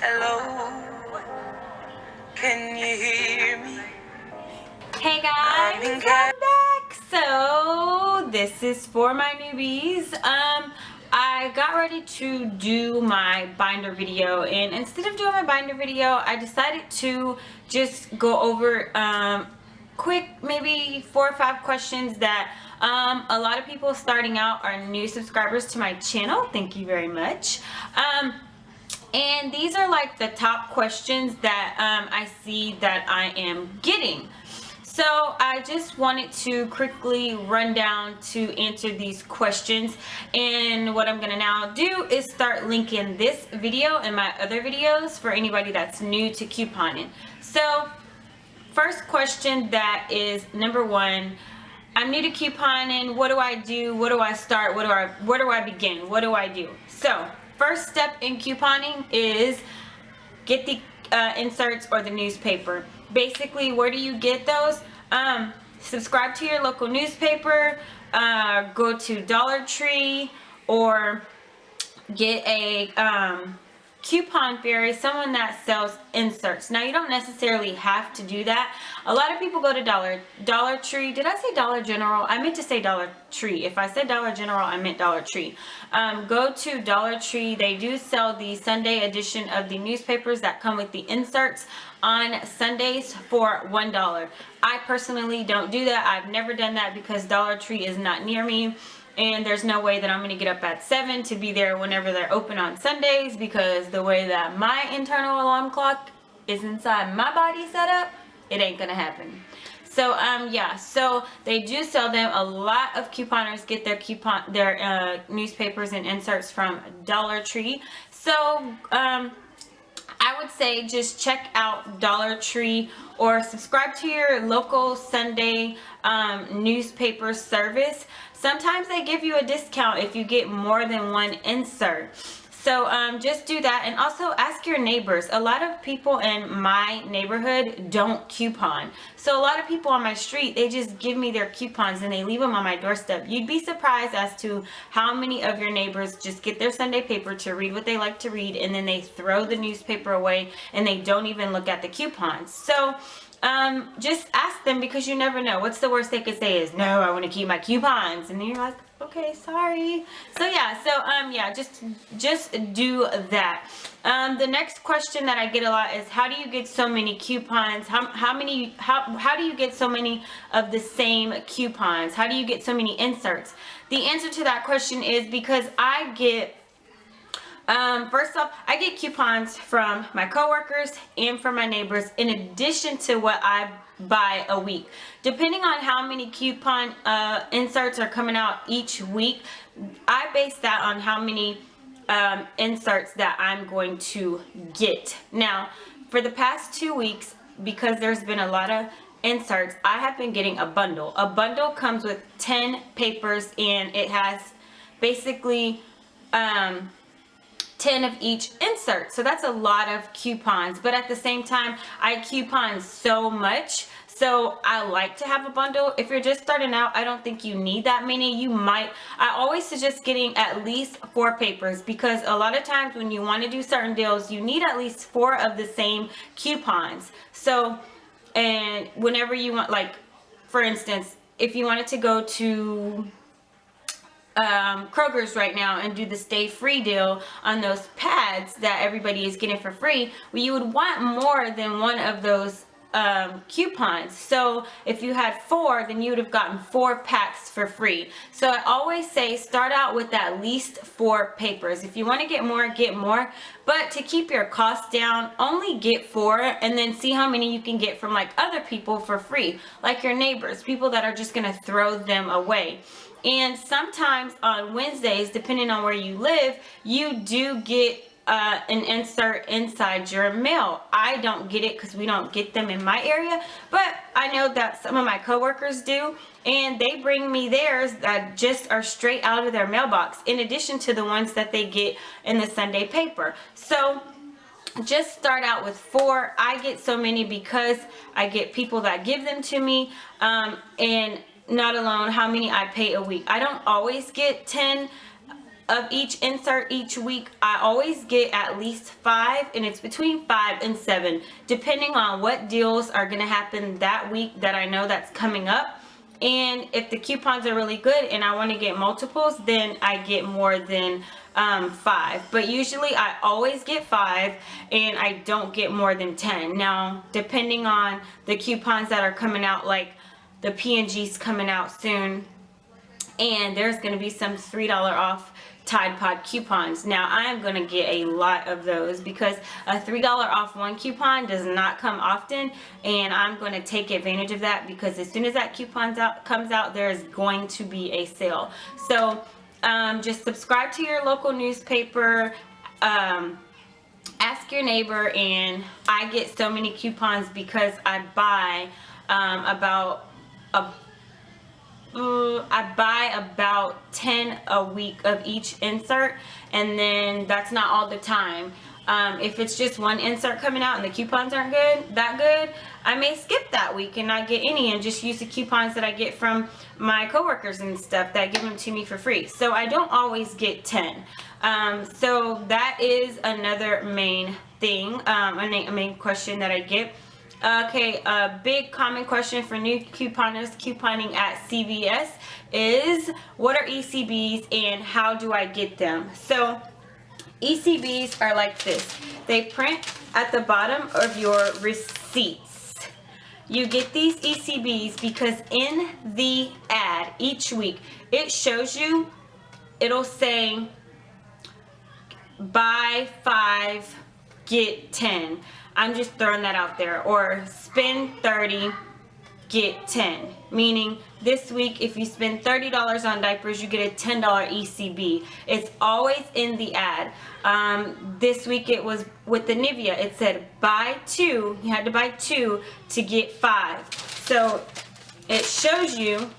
Hello, can you hear me? Hey guys, I'm back. So this is for my newbies. I got ready to do my binder video, and instead of doing my binder video, I decided to just go over quick, maybe 4 or 5 questions that a lot of people starting out are new subscribers to my channel. Thank you very much. And these are like the top questions that I see that I am getting. So I just wanted to quickly run down to answer these questions. And what I'm going to now do is start linking this video and my other videos for anybody that's new to couponing. So first question, that is number 1. I'm new to couponing. What do I do? What do I start? Where do I begin? What do I do? So first step in couponing is get the inserts or the newspaper. Basically, where do you get those? Subscribe to your local newspaper, go to Dollar Tree, or get a coupon fairy, someone that sells inserts. Now, you don't necessarily have to do that. A lot of people go to Dollar Tree. Did I say Dollar General? I meant to say Dollar Tree. If I said Dollar General, I meant Dollar Tree. Go to Dollar Tree. They do sell the Sunday edition of the newspapers that come with the inserts on Sundays for $1. I personally don't do that. I've never done that because Dollar Tree is not near me. And there's no way that I'm going to get up at 7 to be there whenever they're open on Sundays, because the way that my internal alarm clock is inside my body set up, it ain't going to happen. So, yeah, so they do sell them. A lot of couponers get their newspapers and inserts from Dollar Tree. So, I would say just check out Dollar Tree or subscribe to your local Sunday newspaper service. Sometimes they give you a discount if you get more than one insert. So just do that, and also ask your neighbors. A lot of people in my neighborhood don't coupon. So a lot of people on my street, they just give me their coupons and they leave them on my doorstep. You'd be surprised as to how many of your neighbors just get their Sunday paper to read what they like to read, and then they throw the newspaper away and they don't even look at the coupons. So just ask them, because you never know. What's the worst they could say is, no, I want to keep my coupons. And then you're like, okay, sorry. So yeah, yeah, just do that. The next question that I get a lot is, how do you get so many coupons? How do you get so many of the same coupons? How do you get so many inserts? The answer to that question is because I get first off, I get coupons from my coworkers and from my neighbors, in addition to what I buy a week. Depending on how many coupon inserts are coming out each week, I base that on how many inserts that I'm going to get. Now, for the past 2 weeks, because there's been a lot of inserts, I have been getting a bundle. A bundle comes with 10 papers, and it has basically 10 of each insert. So that's a lot of coupons, but at the same time, I coupon so much, so I like to have a bundle. If you're just starting out, I don't think you need that many. I always suggest getting at least 4 papers, because a lot of times when you want to do certain deals, you need at least 4 of the same coupons. So, and whenever you want, like for instance, if you wanted to go to Kroger's right now and do the stay free deal on those pads that everybody is getting for free, well, you would want more than one of those coupons. So if you had 4, then you would have gotten 4 packs for free. So I always say start out with at least 4 papers. If you want to get more, but to keep your costs down, only get 4, and then see how many you can get from like other people for free, like your neighbors, people that are just going to throw them away. And sometimes on Wednesdays, depending on where you live, you do get an insert inside your mail. I don't get it because we don't get them in my area, but I know that some of my coworkers do, and they bring me theirs that just are straight out of their mailbox, in addition to the ones that they get in the Sunday paper. So just start out with 4. I get so many because I get people that give them to me, and not alone how many I pay a week. I don't always get 10 of each insert each week, I always get at least 5, and it's between 5 and 7 depending on what deals are going to happen that week that I know that's coming up. And if the coupons are really good and I want to get multiples, then I get more than 5. But usually I always get 5 and I don't get more than 10. Now, depending on the coupons that are coming out, like the P&G's coming out soon, and there's going to be some $3 off Tide Pod coupons. Now I am going to get a lot of those because a $3 off one coupon does not come often, and I'm going to take advantage of that because as soon as that coupon comes out, there's going to be a sale. So just subscribe to your local newspaper, ask your neighbor, and I get so many coupons because I buy about 10 a week of each insert, and then that's not all the time. If it's just one insert coming out and the coupons aren't that good, I may skip that week and not get any and just use the coupons that I get from my coworkers and stuff that give them to me for free. So I don't always get 10. So that is another main thing, a main question that I get. Okay, a big common question for new couponers couponing at CVS is, what are ECBs and how do I get them? So ECBs are like this. They print at the bottom of your receipts. You get these ECBs because in the ad each week, it shows you, it'll say buy 5, get 10. I'm just throwing that out there. Or spend 30, get 10. Meaning this week, if you spend $30 on diapers, you get a $10 ECB. It's always in the ad. This week it was with the Nivea. It said buy 2. You had to buy 2 to get 5. So it shows you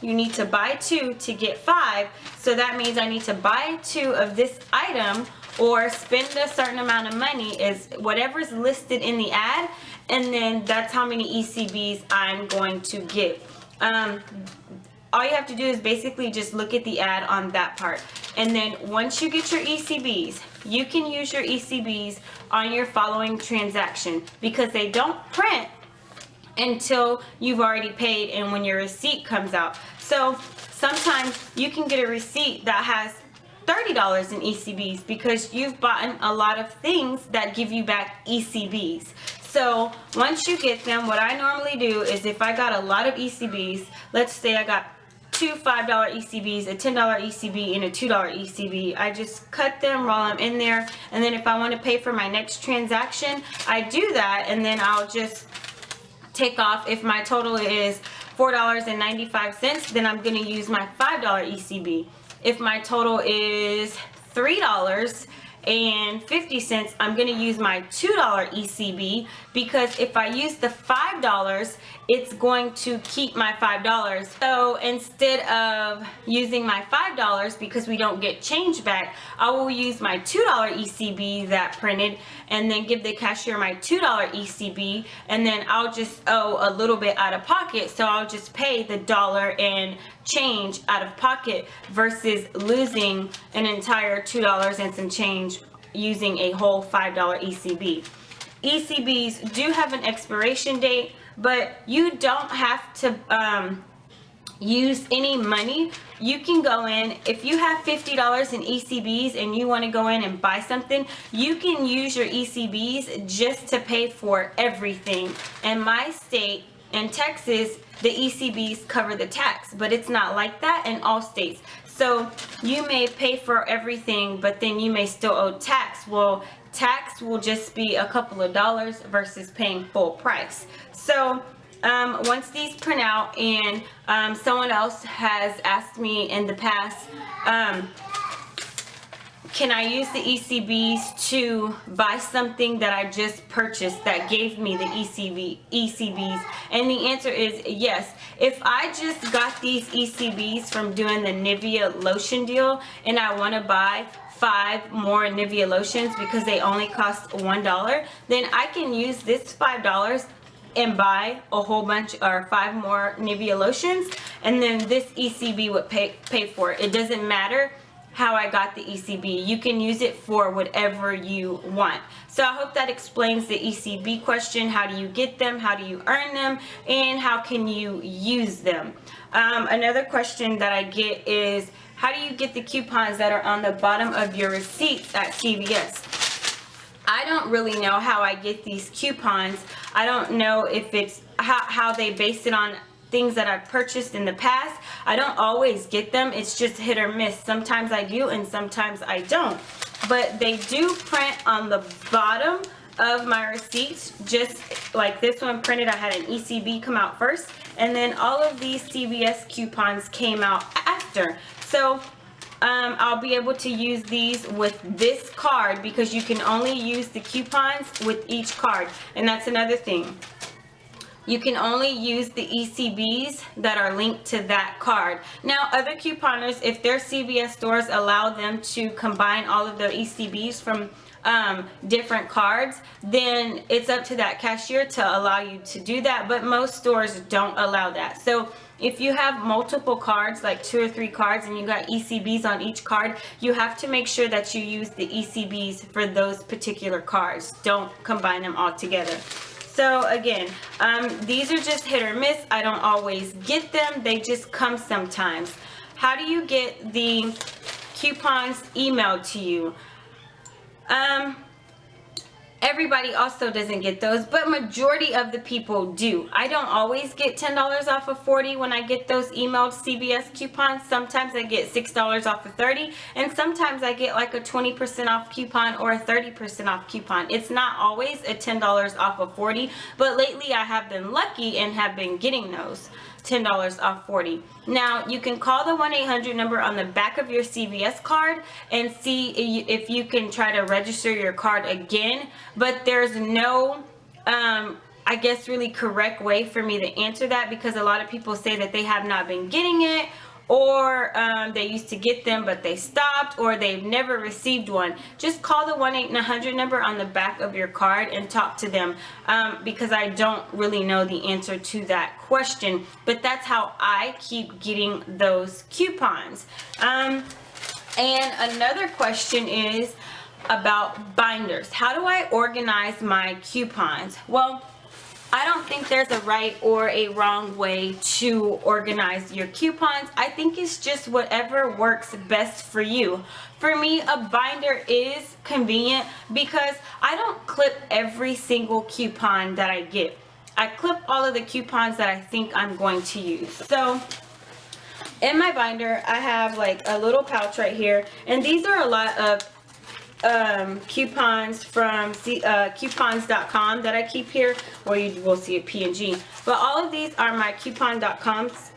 need to buy 2 to get 5. So that means I need to buy 2 of this item or spend a certain amount of money, is whatever's listed in the ad, and then that's how many ECBs I'm going to get. All you have to do is basically just look at the ad on that part. And then once you get your ECBs, you can use your ECBs on your following transaction because they don't print until you've already paid and when your receipt comes out. So sometimes you can get a receipt that has $30 in ECBs because you've bought a lot of things that give you back ECBs. So once you get them, what I normally do is if I got a lot of ECBs, let's say I got 2 $5 ECBs, a $10 ECB, and a $2 ECB, I just cut them, roll them in there, and then if I want to pay for my next transaction, I do that, and then I'll just take off. If my total is $4.95, then I'm going to use my $5 ECB. If my total is $3.50, I'm going to use my $2 ECB because if I use the $5, it's going to keep my $5. So instead of using my $5 because we don't get change back, I will use my $2 ECB that printed and then give the cashier my $2 ECB, and then I'll just owe a little bit out of pocket, so I'll just pay the dollar and change out of pocket versus losing an entire $2 and some change using a whole $5 ECB. ECBs do have an expiration date, but you don't have to use any money. You can go in, if you have $50 in ECBs and you want to go in and buy something, you can use your ECBs just to pay for everything. In my state, in Texas, the ECBs cover the tax, but it's not like that in all states. So you may pay for everything, but then you may still owe tax. Well, tax will just be a couple of dollars versus paying full price. So once these print out, and someone else has asked me in the past, can I use the ECBs to buy something that I just purchased that gave me the ECBs? And the answer is yes. If I just got these ECBs from doing the Nivea lotion deal and I want to buy 5 more Nivea lotions because they only cost $1, then I can use this $5 and buy a whole bunch or 5 more Nivea lotions, and then this ECB would pay for it. It doesn't matter how I got the ECB. You can use it for whatever you want. So I hope that explains the ECB question. How do you get them? How do you earn them? And how can you use them? Another question that I get is, how do you get the coupons that are on the bottom of your receipts at CVS? I don't really know how I get these coupons. I don't know if it's how they base it on things that I've purchased in the past. I don't always get them. It's just hit or miss. Sometimes I do and sometimes I don't. But they do print on the bottom of my receipts, just like this one printed. I had an ECB come out first, and then all of these CVS coupons came out after. So I'll be able to use these with this card, because you can only use the coupons with each card. And that's another thing. You can only use the ECBs that are linked to that card. Now, other couponers, if their CVS stores allow them to combine all of their ECBs from different cards, then it's up to that cashier to allow you to do that. But most stores don't allow that. So if you have multiple cards, like 2 or 3 cards, and you got ECBs on each card, you have to make sure that you use the ECBs for those particular cards. Don't combine them all together. So again, these are just hit or miss. I don't always get them. They just come sometimes. How do you get the coupons emailed to you? Everybody also doesn't get those, but majority of the people do. I don't always get $10 off of 40 when I get those emailed CVS coupons. Sometimes I get $6 off of 30, and sometimes I get like a 20% off coupon or a 30% off coupon. It's not always a $10 off of 40, but lately I have been lucky and have been getting those $10 off 40. Now, you can call the 1-800 number on the back of your CVS card and see if you can try to register your card again, but there's no I guess really correct way for me to answer that, because a lot of people say that they have not been getting it, or they used to get them but they stopped, or they've never received one. Just call the 1-800 number on the back of your card and talk to them, because I don't really know the answer to that question. But that's how I keep getting those coupons. And another question is about binders. How do I organize my coupons? Well, I don't think there's a right or a wrong way to organize your coupons. I think it's just whatever works best for you. For me, a binder is convenient because I don't clip every single coupon that I get. I clip all of the coupons that I think I'm going to use. So in my binder, I have like a little pouch right here, and these are a lot of coupons from coupons.com that I keep here, or you will see a PNG. But all of these are my coupon.com's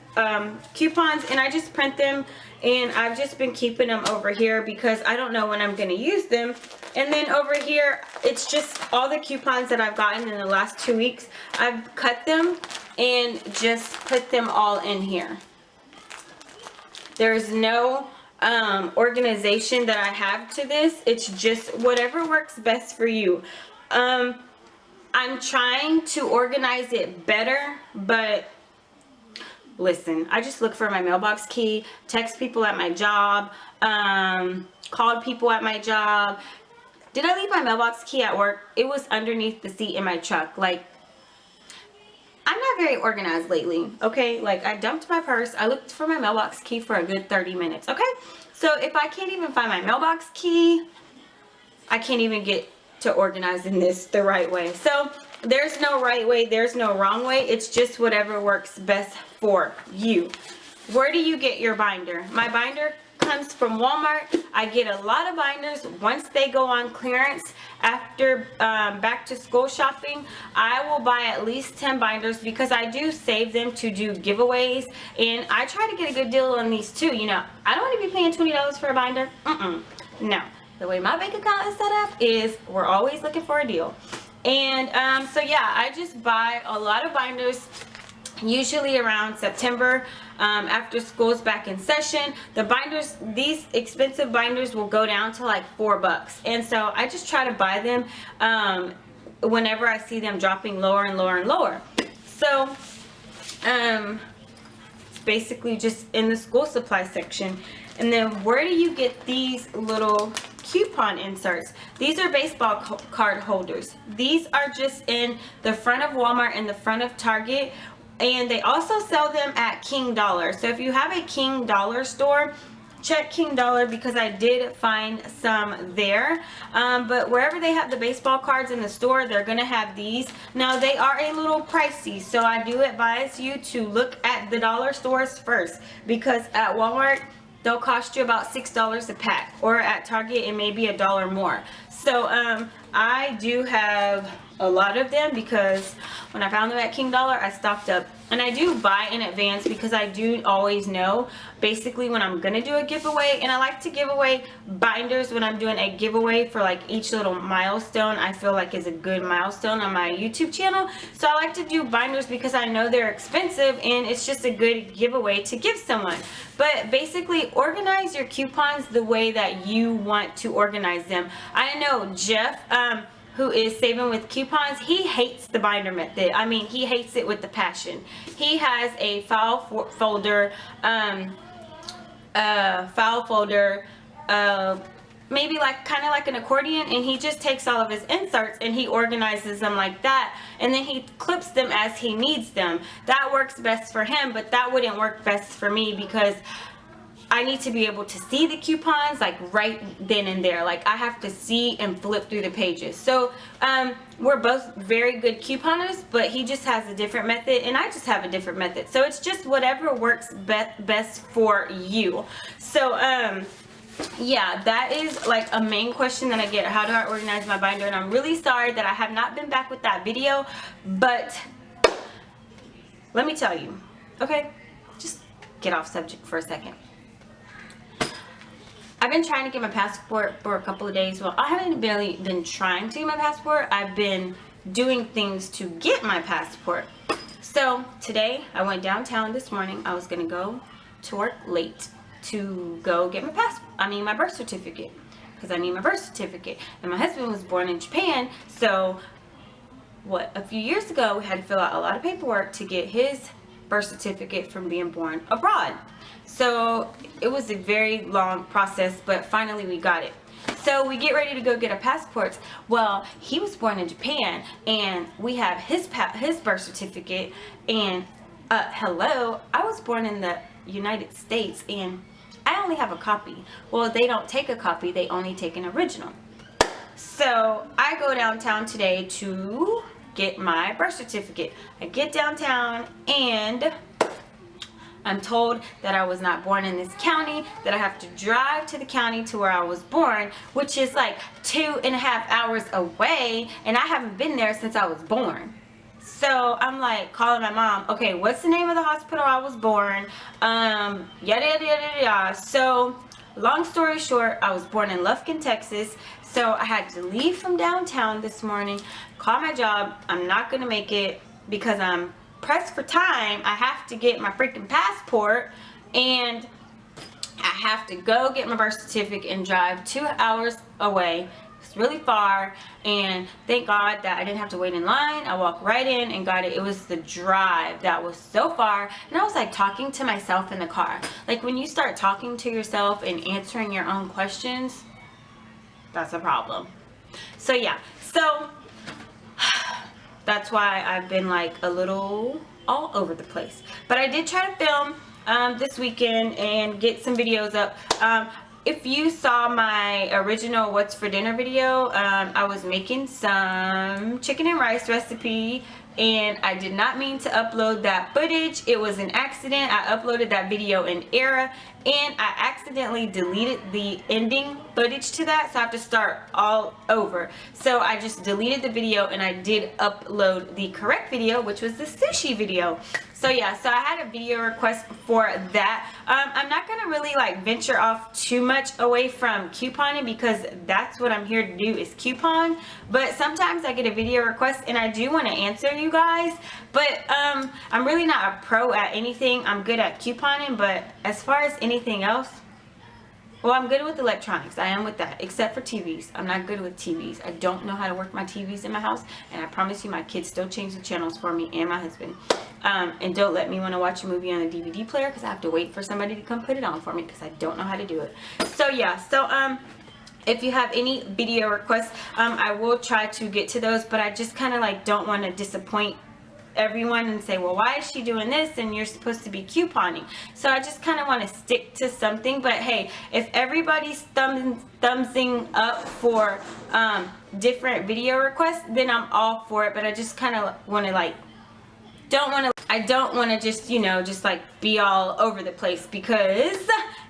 coupons, and I just print them, and I've just been keeping them over here because I don't know when I'm going to use them. And then over here, it's just all the coupons that I've gotten in the last 2 weeks. I've cut them and just put them all in here. There's no organization that I have to this. It's just whatever works best for you. I'm trying to organize it better, but listen, I just look for my mailbox key, text people at my job, called people at my job. Did I leave my mailbox key at work? It was underneath the seat in my truck. Like, I'm not very organized lately, okay? Like, I dumped my purse. I looked for my mailbox key for a good 30 minutes, okay? So if I can't even find my mailbox key, I can't even get to organizing this the right way. So there's no right way, there's no wrong way. It's just whatever works best for you. Where do you get your binder? My binder comes from Walmart. I get a lot of binders once they go on clearance. After back to school shopping, I will buy at least 10 binders because I do save them to do giveaways, and I try to get a good deal on these too. You know, I don't want to be paying $20 for a binder. No, the way my bank account is set up is we're always looking for a deal. And so yeah, I just buy a lot of binders, usually around September, after school's back in session. The binders, these expensive binders will go down to like $4, and so I just try to buy them whenever I see them dropping lower and lower and lower. So it's basically just in the school supply section. And then where do you get these little coupon inserts? These are baseball card holders. These are just in the front of Walmart and the front of Target, and they also sell them at King Dollar. So if you have a King Dollar store, check King Dollar, because I did find some there. But wherever they have the baseball cards in the store, they're gonna have these. Now they are a little pricey, so I do advise you to look at the dollar stores first, because at Walmart they'll cost you about $6 a pack, or at Target it may be $1 more. So I do have a lot of them, because when I found them at King Dollar, I stocked up. And I do buy in advance, because I do always know basically when I'm gonna do a giveaway. And I like to give away binders when I'm doing a giveaway for like each little milestone I feel like is a good milestone on my YouTube channel. So I like to do binders because I know they're expensive and it's just a good giveaway to give someone. But basically, organize your coupons the way that you want to organize them. I know Jeff, who is Saving with Coupons, he hates the binder method. I mean, he hates it with the passion. He has a file folder, maybe like kind of like an accordion, and he just takes all of his inserts and he organizes them like that, and then he clips them as he needs them. That works best for him, but that wouldn't work best for me, because I need to be able to see the coupons like right then and there. Like I have to see and flip through the pages. So we're both very good couponers, but he just has a different method and I just have a different method. So it's just whatever works best for you. So yeah, that is like a main question that I get. How do I organize my binder? And I'm really sorry that I have not been back with that video, but let me tell you, okay, just get off subject for a second. I've been trying to get my passport for a couple of days. Well, I haven't really been trying to get my passport. I've been doing things to get my passport. So today I went downtown this morning. I was gonna go to work late to go get my birth certificate, because I need my birth certificate. And my husband was born in Japan, so a few years ago we had to fill out a lot of paperwork to get his birth certificate from being born abroad. So it was a very long process, but finally we got it. So we get ready to go get our passports. Well, he was born in Japan and we have his birth certificate, and hello, I was born in the United States and I only have a copy. Well, they don't take a copy, they only take an original. So I go downtown today to get my birth certificate. I get downtown and I'm told that I was not born in this county, that I have to drive to the county to where I was born, which is like 2.5 hours away, and I haven't been there since I was born. So I'm like calling my mom, okay, what's the name of the hospital I was born? Yada yada yada yada. So long story short, I was born in Lufkin, Texas. So I had to leave from downtown this morning, call my job. I'm not gonna make it because I'm pressed for time. I have to get my freaking passport, and I have to go get my birth certificate and drive 2 hours away. It's really far, and thank God that I didn't have to wait in line. I walked right in and got it. It was the drive that was so far, and I was like talking to myself in the car. Like when you start talking to yourself and answering your own questions, that's a problem. So yeah, so that's why I've been like a little all over the place. But I did try to film this weekend and get some videos up. If you saw my original What's for Dinner video, I was making some chicken and rice recipe, and I did not mean to upload that footage. It was an accident. I uploaded that video in error, and I accidentally deleted the ending footage to that, so I have to start all over. So I just deleted the video and I did upload the correct video, which was the sushi video. So yeah, so I had a video request for that. I'm not gonna really like venture off too much away from couponing, because that's what I'm here to do, is coupon. But sometimes I get a video request and I do want to answer you guys, but I'm really not a pro at anything. I'm good at couponing, but as far as anything else, Well, I'm good with electronics. I am with that, except for TVs. I'm not good with TVs. I don't know how to work my TVs in my house, and I promise you my kids still change the channels for me and my husband. And don't let me want to watch a movie on a DVD player because I have to wait for somebody to come put it on for me because I don't know how to do it. So yeah, if you have any video requests, I will try to get to those, but I just kind of like don't want to disappoint everyone and say, well, why is she doing this and you're supposed to be couponing? So I just kind of want to stick to something. But hey, if everybody's thumbsing up for different video requests, then I'm all for it. But I just kind of want to like I don't want to just, you know, just like be all over the place because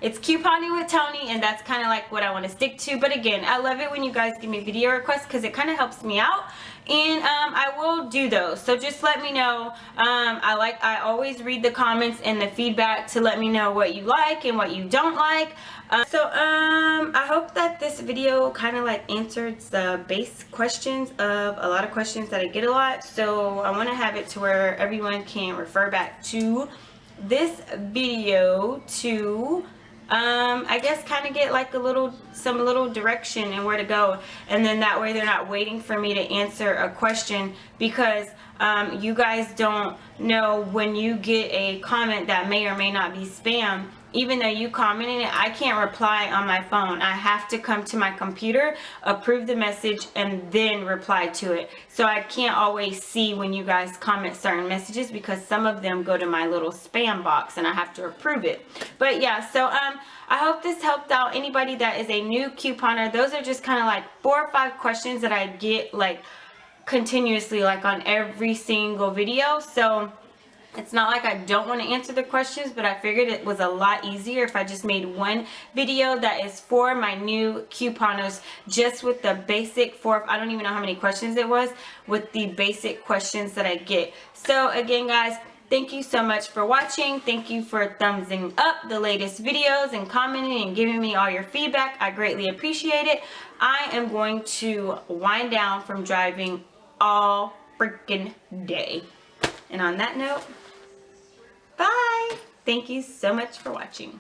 it's couponing with Toni and that's kind of like what I want to stick to. But again, I love it when you guys give me video requests because it kind of helps me out, and I will do those. So just let me know. I always read the comments and the feedback to let me know what you like and what you don't like. I hope that this video kind of like answered the base questions of a lot of questions that I get a lot. So I want to have it to where everyone can refer back to this video to I guess kind of get like some little direction and where to go, and then that way they're not waiting for me to answer a question because you guys don't know when you get a comment that may or may not be spam. Even though you commented it, I can't reply on my phone. I have to come to my computer, approve the message, and then reply to it. So I can't always see when you guys comment certain messages because some of them go to my little spam box and I have to approve it. But yeah, so I hope this helped out anybody that is a new couponer. Those are just kind of like 4 or 5 questions that I get like continuously, like on every single video. So it's not like I don't want to answer the questions, but I figured it was a lot easier if I just made one video that is for my new couponers, just with the basic I don't even know how many questions it was, with the basic questions that I get. So again, guys, thank you so much for watching. Thank you for thumbsing up the latest videos and commenting and giving me all your feedback. I greatly appreciate it. I am going to wind down from driving all freaking day. And on that note, bye. Thank you so much for watching.